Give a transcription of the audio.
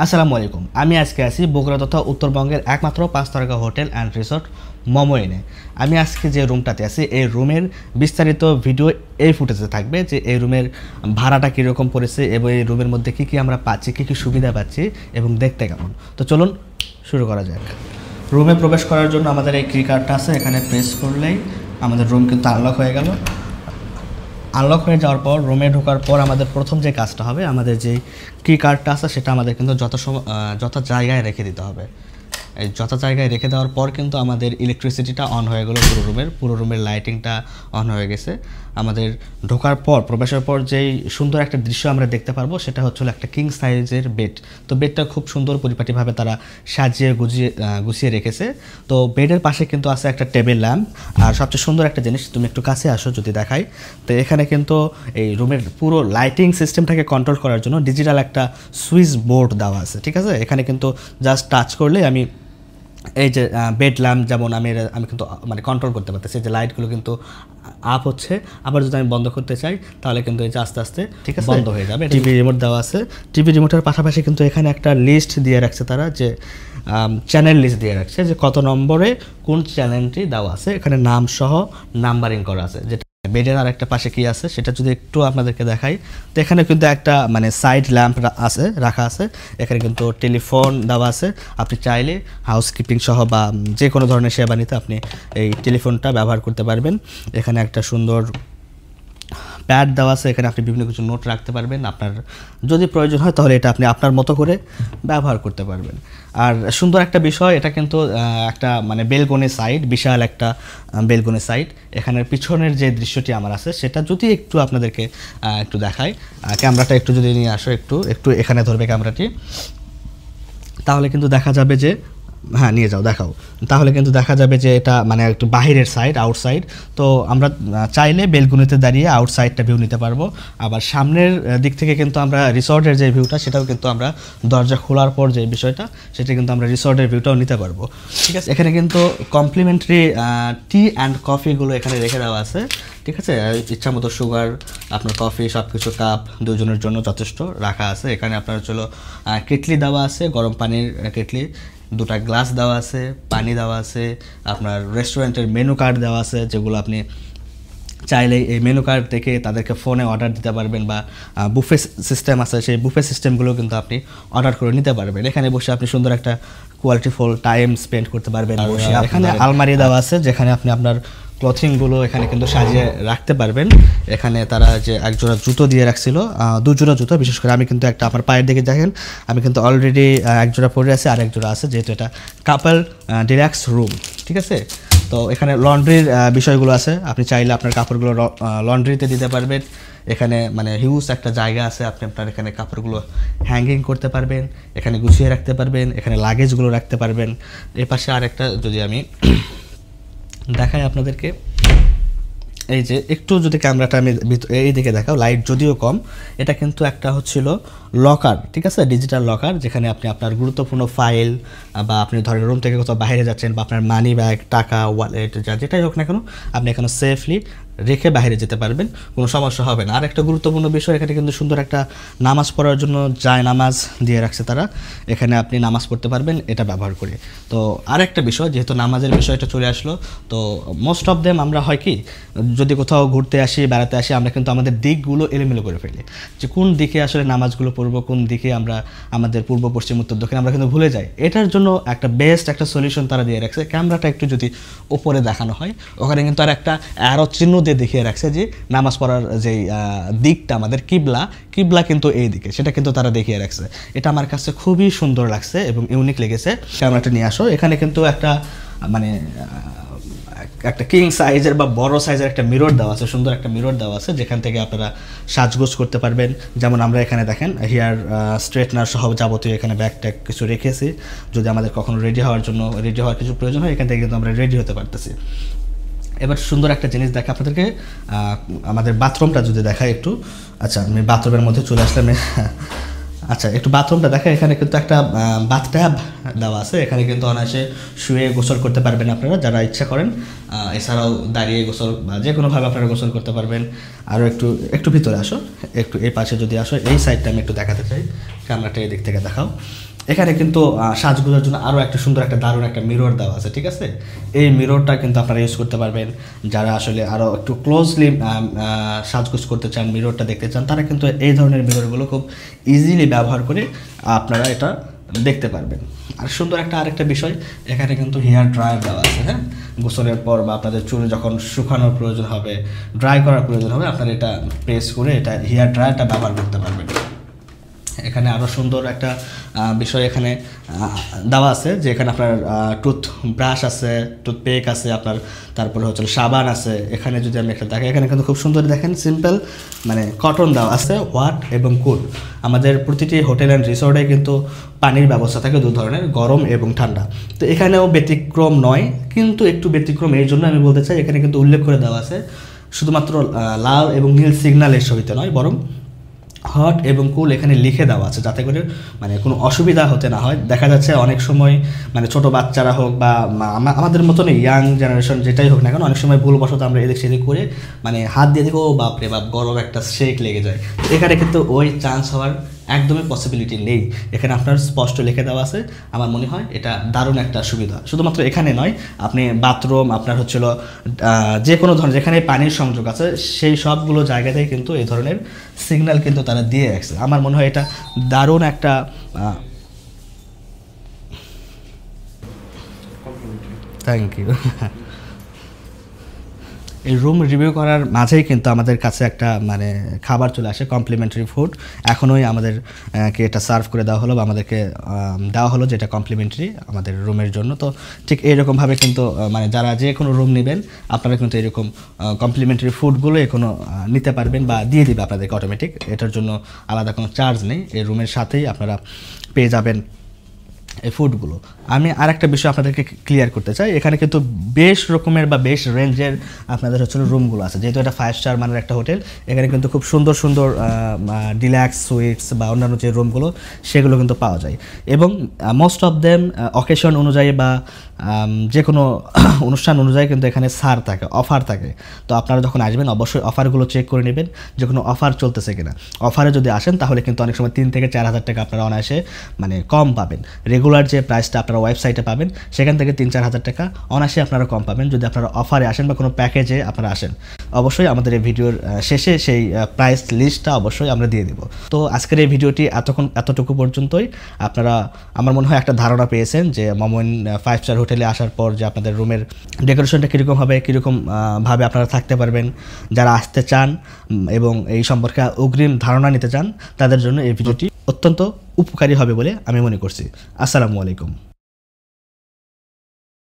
আসসালামু আলাইকুম। আমি আজকে আছি বগুড়া তথা উত্তরবঙ্গের একমাত্র 5 তারকা হোটেল অ্যান্ড রিসোর্ট মমোইনে। আমি আজকে যে রুমটাতে আছি এই রুমের বিস্তারিত ভিডিও এই ফুটেজে থাকবে, যে এই রুমের ভাড়াটা কীরকম পড়েছে এবং এই রুমের মধ্যে কী কী আমরা পাচ্ছি, কী কী সুবিধা পাচ্ছি এবং দেখতে কেমন। তো চলুন শুরু করা যাক। রুমে প্রবেশ করার জন্য আমাদের এই কি কার্ডটা আছে, এখানে প্রেস করলেই আমাদের রুম কিন্তু আনলক হয়ে গেল। আনলক হয়ে যাওয়ার পর রুমে ঢোকার পর আমাদের প্রথম যে কাজটা হবে, আমাদের যে কি কার্ডটা আছে সেটা আমাদের কিন্তু যত জায়গায় রেখে দিতে হবে। এই যত জায়গায় রেখে দেওয়ার পর কিন্তু আমাদের ইলেকট্রিসিটিটা অন হয়ে গেলো, পুরো রুমের লাইটিংটা অন হয়ে গেছে। আমাদের ঢোকার পর প্রবেশের পর যেই সুন্দর একটা দৃশ্য আমরা দেখতে পারবো সেটা হচ্ছে একটা কিং সাইজের বেড। তো বেডটা খুব সুন্দর পরিপাটিভাবে তারা সাজিয়ে গুছিয়ে রেখেছে। তো বেডের পাশে কিন্তু আছে একটা টেবিল ল্যাম্প। আর সবচেয়ে সুন্দর একটা জিনিস, তুমি একটু কাছে আসো যদি দেখাই, তো এখানে কিন্তু এই রুমের পুরো লাইটিং সিস্টেমটাকে কন্ট্রোল করার জন্য ডিজিটাল একটা সুইচ বোর্ড দেওয়া আছে। ঠিক আছে, এখানে কিন্তু জাস্ট টাচ করলে আমি এই যে বেড ল্যাম্প যেমন আমি কিন্তু মানে কন্ট্রোল করতে পারতেছি, যে লাইটগুলো কিন্তু আপ হচ্ছে। আবার যদি আমি বন্ধ করতে চাই তাহলে কিন্তু এই যে আস্তে আস্তে ঠিক আছে বন্ধ হয়ে যাবে। টিভি রিমোট দেওয়া আছে। টিভি রিমোটের পাশাপাশি কিন্তু এখানে একটা লিস্ট দিয়ে রাখছে তারা, যে চ্যানেল লিস্ট দিয়ে রাখছে, যে কত নম্বরে কোন চ্যানেলটি দেওয়া আছে। এখানে নাম সহ নাম্বারিং করা আছে। যেটা বেডের আর একটা পাশে কি আছে সেটা যদি একটু আপনাদেরকে দেখাই, তো এখানে কিন্তু একটা মানে সাইড ল্যাম্প আছে রাখা আছে। এখানে কিন্তু টেলিফোন দেওয়া আছে। আপনি চাইলে হাউসকিপিং সহ বা যে কোনো ধরনের সেবা নিতে আপনি এই টেলিফোনটা ব্যবহার করতে পারবেন। এখানে একটা সুন্দর প্যাড দেওয়া আছে, এখানে আপনি বিভিন্ন কিছু নোট রাখতে পারবেন। আপনার যদি প্রয়োজন হয় তাহলে এটা আপনি আপনার মতো করে ব্যবহার করতে পারবেন। আর সুন্দর একটা বিষয়, এটা কিন্তু একটা মানে বেলকনি সাইড, বিশাল একটা বেলকনি সাইড। এখানের পিছনের যে দৃশ্যটি আমার আছে সেটা যদি একটু আপনাদেরকে একটু দেখাই, ক্যামেরাটা একটু যদি নিয়ে আসো, একটু এখানে ধরবে ক্যামেরাটি, তাহলে কিন্তু দেখা যাবে যে হ্যাঁ নিয়ে যাও দেখাও, তাহলে কিন্তু দেখা যাবে যে এটা মানে একটু বাহিরের সাইড, আউটসাইড। তো আমরা চাইলে বেলকনিতে দাঁড়িয়ে আউটসাইডটা ভিউ নিতে পারবো। আবার সামনের দিক থেকে কিন্তু আমরা রিসর্টের যে ভিউটা সেটাও কিন্তু আমরা দরজা খোলার পর যে বিষয়টা সেটা কিন্তু আমরা রিসর্টের ভিউটাও নিতে পারবো। ঠিক আছে, এখানে কিন্তু কমপ্লিমেন্টারি টি অ্যান্ড কফিগুলো এখানে রেখে দেওয়া আছে। ঠিক আছে, ইচ্ছা মতো সুগার, আপনার কফি সব কিছু কাপ দুজনের জন্য যথেষ্ট রাখা আছে। এখানে আপনার চলো কেটলি দেওয়া আছে, গরম পানির কেটলি, দুটা গ্লাস দেওয়া আছে, পানি দেওয়া আছে, আপনার রেস্টুরেন্টের মেনু কার্ড দেওয়া আছে, যেগুলো আপনি চাইলে এই মেনু কার্ড থেকে তাদেরকে ফোনে অর্ডার দিতে পারবেন, বা বুফে সিস্টেম আছে, সেই বুফে সিস্টেমগুলো কিন্তু আপনি অর্ডার করে নিতে পারবেন। এখানে বসে আপনি সুন্দর একটা কোয়ালিটিফুল টাইম স্পেন্ড করতে পারবেন। এখানে আলমারি দেওয়া আছে যেখানে আপনি আপনার ক্লথিংগুলো এখানে কিন্তু সাজিয়ে রাখতে পারবেন। এখানে তারা যে একজোড়া জুতো দিয়ে রাখছিল, দুজোড়া জুতো, বিশেষ করে আমি কিন্তু একটা আমার পায়ের দিকে দেখেন আমি কিন্তু অলরেডি একজোড়া পরে আছে আর একজোড়া আছে, যেহেতু এটা কাপল ডিলাক্স রুম। ঠিক আছে, তো এখানে লন্ড্রির বিষয়গুলো আছে, আপনি চাইলে আপনার কাপড়গুলো লন্ড্রিতে দিতে পারবেন। এখানে মানে হিউজ একটা জায়গা আছে, আপনি আপনার এখানে কাপড়গুলো হ্যাঙ্গিং করতে পারবেন, এখানে গুছিয়ে রাখতে পারবেন, এখানে লাগেজগুলো রাখতে পারবেন। এর পাশে আরেকটা যদি আমি দেখাই আপনাদেরকে, এই যে একটু যদি ক্যামেরাটা আমি এই দিকে দেখাও, লাইট যদিও কম, এটা কিন্তু একটা হচ্ছিল লকার। ঠিক আছে, ডিজিটাল লকার, যেখানে আপনি আপনার গুরুত্বপূর্ণ ফাইল বা আপনি ধরেন রুম থেকে কোথাও বাইরে যাচ্ছেন বা আপনার মানি ব্যাগ, টাকা, ওয়ালেট যেটাই হোক না কেন আপনি এখানে সেফলি রেখে বাইরে যেতে পারবেন, কোনো সমস্যা হবে না। আর একটা গুরুত্বপূর্ণ বিষয়, এখানে কিন্তু সুন্দর একটা নামাজ পড়ার জন্য যায় নামাজ দিয়ে রাখছে তারা, এখানে আপনি নামাজ পড়তে পারবেন এটা ব্যবহার করে। তো আর একটা বিষয়, যেহেতু নামাজের বিষয়টা চলে আসলো, তো মোস্ট অফ দেম আমরা হয় কি যদি কোথাও ঘুরতে আসি, বেড়াতে আসি, আমরা কিন্তু আমাদের দিকগুলো এলোমেলো করে ফেলি, যে কোন দিকে আসলে নামাজগুলো পড়বো, কোন দিকে আমরা আমাদের পূর্ব পশ্চিম উত্তর দক্ষিণ আমরা কিন্তু ভুলে যাই। এটার জন্য একটা বেস্ট একটা সলিউশন তারা দিয়ে রাখছে। ক্যামেরাটা একটু যদি উপরে দেখানো হয়, ওখানে কিন্তু আর একটা অ্যারো চিহ্ন দিয়ে দেখিয়ে রাখছে যে নামাজ পড়ার যেই দিকটা আমাদের কিবলা কিন্তু এই দিকে, সেটা কিন্তু তারা দেখিয়ে রাখছে। এটা আমার কাছে খুবই সুন্দর লাগছে এবং ইউনিক লেগেছে। ক্যামেরাটা নিয়ে আসো, এখানে কিন্তু একটা মানে একটা কিং সাইজের বা বড় সাইজের একটা মিরর দেওয়া আছে, সুন্দর একটা মিরর দেওয়া আছে, যেখান থেকে আপনারা সাজগোজ করতে পারবেন। যেমন আমরা এখানে দেখেন হেয়ার স্ট্রেটনার সহ যাবতীয় এখানে ব্যাগ ট্যাগ কিছু রেখেছি, যদি আমাদের কখনো রেডি হওয়ার কিছু প্রয়োজন হয় এখান থেকে কিন্তু আমরা রেডি হতে পারতেছি। এবার সুন্দর একটা জিনিস দেখা আপনাদেরকে, আমাদের বাথরুমটা যদি দেখায় একটু। আচ্ছা, আমি বাথরুমের মধ্যে চলে আসলাম। আচ্ছা, একটু বাথরুমটা দেখা, এখানে কিন্তু একটা বাথট্যাব দেওয়া আছে, এখানে কিন্তু অনায়াসে শুয়ে গোসল করতে পারবেন আপনারা যারা ইচ্ছা করেন। এছাড়াও দাঁড়িয়ে গোসল বা যে কোনোভাবে আপনারা গোসল করতে পারবেন। আরও একটু ভিতরে আসো, একটু এই পাশে যদি আসো, এই সাইডটা আমি একটু দেখাতে চাই। ক্যামেরাটা এই দিক থেকে দেখাও। এখানে কিন্তু সাজগোজার জন্য আরও একটা সুন্দর একটা দারুণ একটা মিরর দেওয়া আছে, ঠিক আছে। এই মিররটা কিন্তু আপনারা ইউজ করতে পারবেন। যারা আসলে আরও একটু ক্লোজলি সাজগোজ করতে চান, মিররটা দেখতে চান, তারা কিন্তু এই ধরনের মিররগুলো খুব ইজিলি ব্যবহার করে আপনারা এটা দেখতে পারবেন। আর সুন্দর একটা আরেকটা বিষয়, এখানে কিন্তু হেয়ার ড্রায়ার দেওয়া আছে। হ্যাঁ, গোসলের পর বা আপনাদের চুল যখন শুকানোর প্রয়োজন হবে, ড্রাই করার প্রয়োজন হবে, আপনারা এটা প্রেস করে এটা হেয়ার ড্রায়ারটা ব্যবহার করতে পারবেন। এখানে আরও সুন্দর একটা বিষয় এখানে দেওয়া আছে, যে এখানে আপনার টুথ ব্রাশ আছে, টুথপেক আছে আপনার, তারপরে হচ্ছে সাবান আছে। এখানে যদি আমি একটা দেখাই, এখানে কিন্তু খুব সুন্দর দেখেন সিম্পল মানে কটন দেওয়া আছে, হোয়াট এবং কুল। আমাদের প্রতিটি হোটেল অ্যান্ড রিসোর্টে কিন্তু পানির ব্যবস্থা থাকে দু ধরনের, গরম এবং ঠান্ডা। তো এখানেও ব্যতিক্রম নয়, কিন্তু একটু ব্যতিক্রম এই জন্য আমি বলতে চাই, এখানে কিন্তু উল্লেখ করে দেওয়া আছে শুধুমাত্র লাল এবং নীল সিগন্যালের সহিত নয়, বরং হট এবং কুল এখানে লিখে দেওয়া আছে, যাতে করে মানে কোনো অসুবিধা হতে না হয়। দেখা যাচ্ছে অনেক সময় মানে ছোটো বাচ্চারা হোক বা আমাদের মতন ইয়াং জেনারেশন যেটাই হোক না কেন, অনেক সময় ভুলবশত আমরা এদিক সেদিক করে মানে হাত দিয়ে দেখো বাপরে বাপ গরম একটা শেক লেগে যায়। এখানে কিন্তু ওই চান্স হওয়ার একদমই পসিবিলিটি নেই। এখানে আপনার স্পষ্ট লিখে দেওয়া আছে। আমার মনে হয় এটা দারুণ একটা সুবিধা। শুধুমাত্র এখানে নয়, আপনি বাথরুম আপনার হচ্ছিল যে কোনো ধরনের যেখানে পানির সংযোগ আছে সেই সবগুলো জায়গাতেই কিন্তু এই ধরনের সিগন্যাল কিন্তু তারা দিয়ে রাখছে। আমার মনে হয় এটা দারুণ একটা থ্যাংক ইউ। এই রুম রিভিউ করার মাঝেই কিন্তু আমাদের কাছে একটা মানে খাবার চলে আসে, কমপ্লিমেন্টারি ফুড। এখনই আমাদেরকে এটা সার্ভ করে দেওয়া হলো বা আমাদেরকে দেওয়া হলো, যেটা কমপ্লিমেন্টারি আমাদের রুমের জন্য। তো ঠিক এইরকমভাবে কিন্তু মানে যারা যে কোনো রুম নেবেন আপনারা কিন্তু এরকম কমপ্লিমেন্টারি ফুডগুলো কোনো নিতে পারবেন বা দিয়ে দিবে আপনাদেরকে অটোমেটিক। এটার জন্য আলাদা কোনো চার্জ নেই, এই রুমের সাথেই আপনারা পেয়ে যাবেন এই ফুডগুলো। আমি আর একটা বিষয় আপনাদেরকে ক্লিয়ার করতে চাই, এখানে কিন্তু বেশ রকমের বা বেশ রেঞ্জের আপনাদের হচ্ছে রুমগুলো আছে। যেহেতু এটা 5 স্টার মানের একটা হোটেল, এখানে কিন্তু খুব সুন্দর সুন্দর ডিল্যাক্স সুইটস বা অন্যান্য যে রুমগুলো সেগুলো কিন্তু পাওয়া যায়। এবং মোস্ট অফ দেম অকেশন অনুযায়ী বা যে কোনো অনুষ্ঠান অনুযায়ী কিন্তু এখানে ছাড় থাকে, অফার থাকে। তো আপনারা যখন আসবেন অবশ্যই অফারগুলো চেক করে নেবেন যে কোনো অফার চলতেছে কিনা। অফারে যদি আসেন তাহলে কিন্তু অনেক সময় 3 থেকে 4 হাজার টাকা আপনারা অনায়াসে মানে কম পাবেন। রেগুলার যে প্রাইসটা আপনারা ওয়েবসাইটে পাবেন সেখান থেকে 3-4 হাজার টাকা অনায়াসে আপনারা কম পাবেন যদি আপনারা অফারে আসেন বা কোনো প্যাকেজে আপনারা আসেন। অবশ্যই আমাদের এই ভিডিওর শেষে সেই প্রাইস লিস্টটা অবশ্যই আমরা দিয়ে দেব। তো আজকের এই ভিডিওটি এতটুকু পর্যন্তই। আপনারা আমার মনে হয় একটা ধারণা পেয়েছেন যে মোমেন 5 স্টার হোটেলে আসার পর যে আপনাদের রুমের ডেকোরেশনটা কীরকম হবে, কীরকম ভাবে আপনারা থাকতে পারবেন। যারা আসতে চান এবং এই সম্পর্কে অগ্রিম ধারণা নিতে চান তাদের জন্য এই ভিডিওটি অত্যন্ত উপকারী হবে বলে আমি মনে করছি। আসসালামু আলাইকুম।